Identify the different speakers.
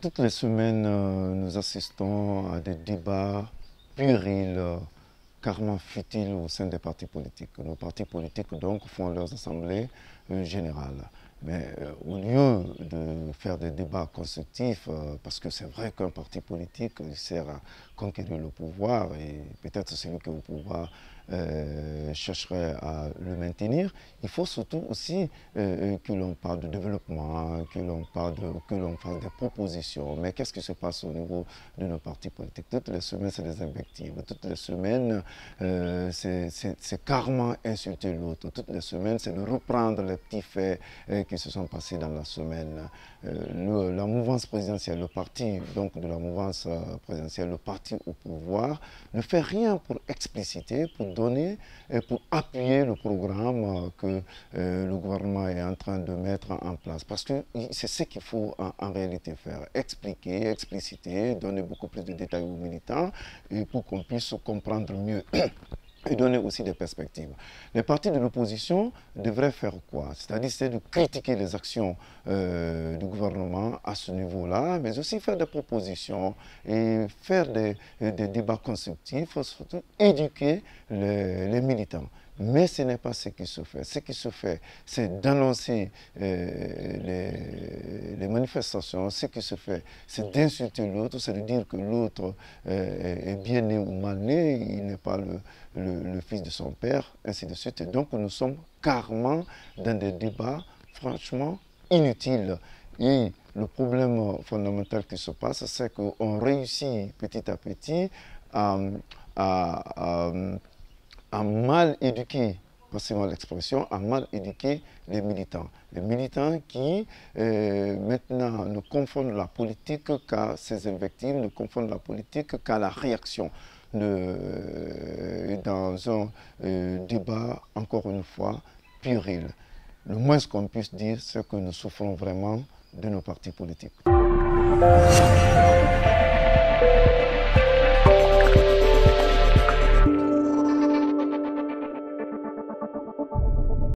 Speaker 1: Toutes les semaines, nous assistons à des débats puérils, carrément futiles au sein des partis politiques. Nos partis politiques donc font leurs assemblées générales. Mais au lieu de faire des débats constructifs, parce que c'est vrai qu'un parti politique il sert à conquérir le pouvoir et peut-être celui qui est au pouvoir chercherait à le maintenir, il faut surtout aussi que l'on parle de développement, que l'on fasse des propositions. Mais qu'est-ce qui se passe au niveau de nos partis politiques? Toutes les semaines, c'est des invectives. Toutes les semaines, c'est carrément insulter l'autre. Toutes les semaines, c'est de reprendre les petits faits qui se sont passés dans la semaine. La mouvance présidentielle, le parti donc de la mouvance présidentielle, le parti au pouvoir, ne fait rien pour expliciter, pour donner et pour appuyer le programme que le gouvernement est en train de mettre en place. Parce que c'est ce qu'il faut en réalité faire. Expliquer, expliciter, donner beaucoup plus de détails aux militants et pour qu'on puisse comprendre mieux. Et donner aussi des perspectives. Les partis de l'opposition devraient faire quoi? C'est-à-dire c'est de critiquer les actions du gouvernement à ce niveau-là, mais aussi faire des propositions et faire des débats constructifs, surtout éduquer les militants. Mais ce n'est pas ce qui se fait. Ce qui se fait, c'est d'annoncer les manifestations. Ce qui se fait, c'est d'insulter l'autre, c'est de dire que l'autre est bien né ou mal né, il n'est pas le fils de son père, ainsi de suite. Et donc nous sommes carrément dans des débats franchement inutiles. Et le problème fondamental qui se passe, c'est qu'on réussit petit à petit à, à, à mal éduquer, passez-moi l'expression, à mal éduquer les militants. Les militants qui maintenant ne confondent la politique qu'à ses invectives, ne confondent la politique qu'à la réaction. Dans un débat, encore une fois, puéril. Le moins qu'on puisse dire, c'est que nous souffrons vraiment de nos partis politiques.